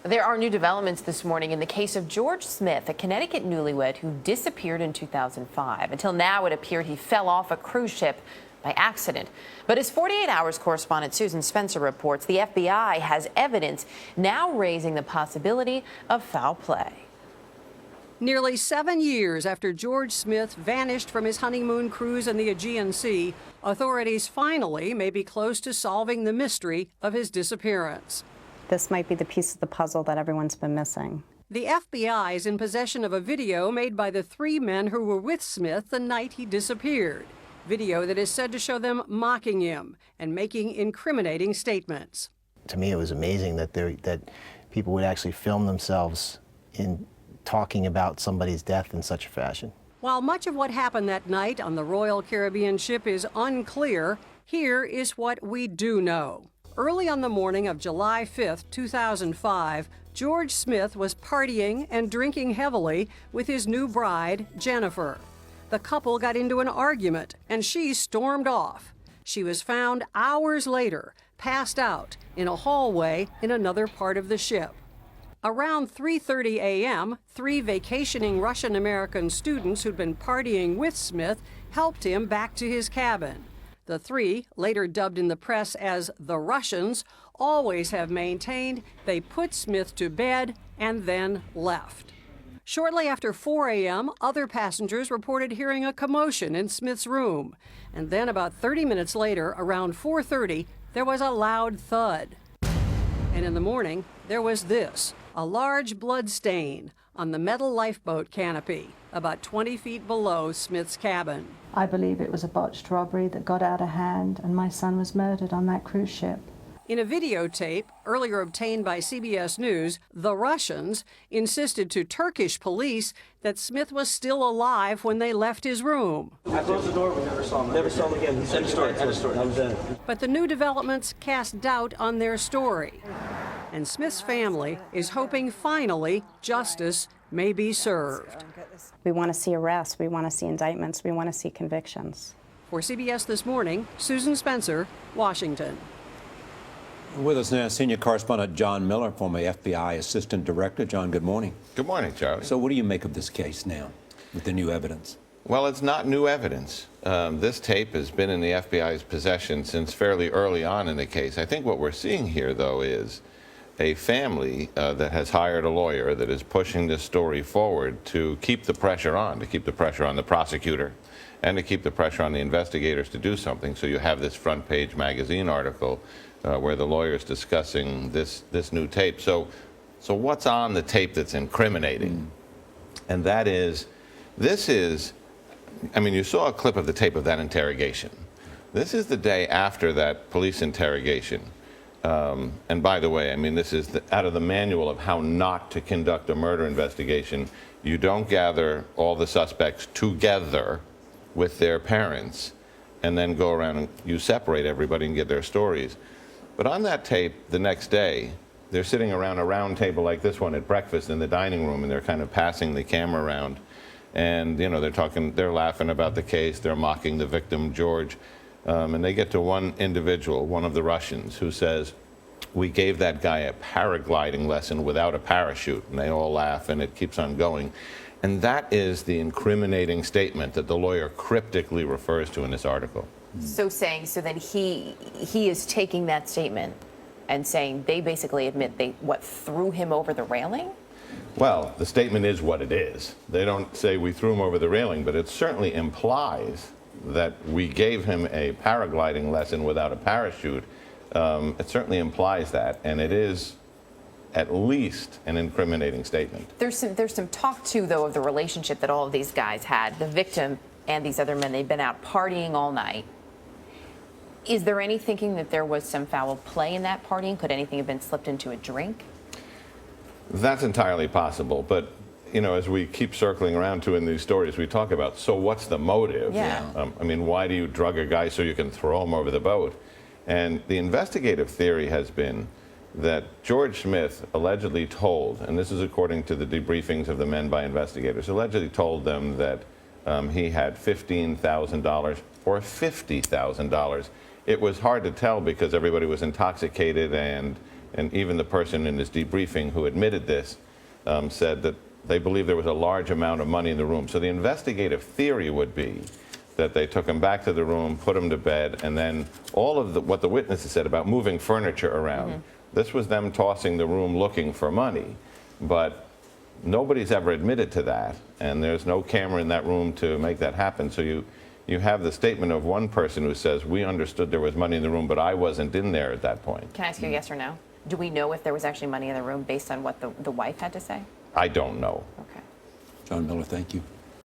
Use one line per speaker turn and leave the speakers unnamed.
There are new developments this morning in the case of George Smith, a Connecticut newlywed who disappeared in 2005. Until now, it appeared he fell off a cruise ship by accident. But as 48 Hours correspondent Susan Spencer reports, the FBI has evidence now raising the possibility of foul play.
Nearly 7 years after George Smith vanished from his honeymoon cruise in the Aegean Sea, authorities finally may be close to solving the mystery of his disappearance.
This might be the piece of the puzzle that everyone's been missing.
The FBI is in possession of a video made by the 3 men who were with Smith the night he disappeared. Video that is said to show them mocking him and making incriminating statements.
To me, it was amazing that people would actually film themselves in talking about somebody's death in such a fashion.
While much of what happened that night on the Royal Caribbean ship is unclear, here is what we do know. Early on the morning of July 5th, 2005, George Smith was partying and drinking heavily with his new bride, Jennifer. The couple got into an argument, and she stormed off. She was found hours later, passed out, in a hallway in another part of the ship. Around 3:30 a.m., 3 vacationing Russian-American students who'd been partying with Smith helped him back to his cabin. The 3, later dubbed in the press as the Russians, always have maintained they put Smith to bed and then left. Shortly after 4 a.m., other passengers reported hearing a commotion in Smith's room. And then about 30 minutes later, around 4:30, there was a loud thud. And in the morning, there was this, a large blood stain on the metal lifeboat canopy, about 20 feet below Smith's cabin.
I believe it was a botched robbery that got out of hand, and my son was murdered on that cruise ship.
In a videotape earlier obtained by CBS News, the Russians insisted to Turkish police that Smith was still alive when they left his room.
I closed the door, we never saw him. Never saw him again. He said end of story. That was it.
But the new developments cast doubt on their story. And Smith's family is hoping finally justice may be served.
We want to see arrests, we want to see indictments, we want to see convictions.
For CBS This Morning, Susan Spencer, Washington.
With us now, senior correspondent John Miller, former FBI assistant director. John, good morning.
Good morning, Charlie.
So what do you make of this case now with the new evidence?
Well, it's not new evidence. This tape has been in the FBI's possession since fairly early on in the case. I think what we're seeing here, though, is a family that has hired a lawyer that is pushing this story forward to keep the pressure on, the prosecutor, and to keep the pressure on the investigators to do something. So you have this front page magazine article where the lawyer is discussing this new tape. So what's on the tape that's incriminating? And that is, I mean, you saw a clip of the tape of that interrogation. This is the day after that police interrogation. And by the way, I mean, this is out of the manual of how not to conduct a murder investigation. You don't gather all the suspects together with their parents and then go around and you separate everybody and get their stories. But on that tape, the next day, they're sitting around a round table like this one at breakfast in the dining room, and they're kind of passing the camera around. And, you know, they're laughing about the case, they're mocking the victim, George. And they get to one individual, one of the Russians, who says, "We gave that guy a paragliding lesson without a parachute." And they all laugh, and it keeps on going. And that is the incriminating statement that the lawyer cryptically refers to in this article.
So then he is taking that statement and saying they basically admit they threw him over the railing?
Well, the statement is what it is. They don't say we threw him over the railing, but it certainly implies that we gave him a paragliding lesson without a parachute. It certainly implies that, and it is at least an incriminating statement.
There's some talk, too, though, of the relationship that all of these guys had, the victim and these other men. They've been out partying all night. Is there any thinking that there was some foul play in that partying? Could anything have been slipped into a drink?
That's entirely possible, but you know, as we keep circling around to in these stories, we talk about, so what's the motive?
Yeah.
I mean, why do you drug a guy so you can throw him over the boat? And the investigative theory has been that George Smith allegedly told, and this is according to the debriefings of the men by investigators, allegedly told them that he had $15,000 or $50,000. It was hard to tell because everybody was intoxicated and And even the person in his debriefing who admitted this said that they believe there was a large amount of money in the room. So the investigative theory would be that they took him back to the room, put him to bed, and then all of what the witnesses said about moving furniture around, this was them tossing the room looking for money. But nobody's ever admitted to that, and there's no camera in that room to make that happen. So you have the statement of one person who says, we understood there was money in the room, but I wasn't in there at that point.
Can I ask you yes or no? Do we know if there was actually money in the room based on what the wife had to say?
I don't know.
Okay.
John Miller, thank you.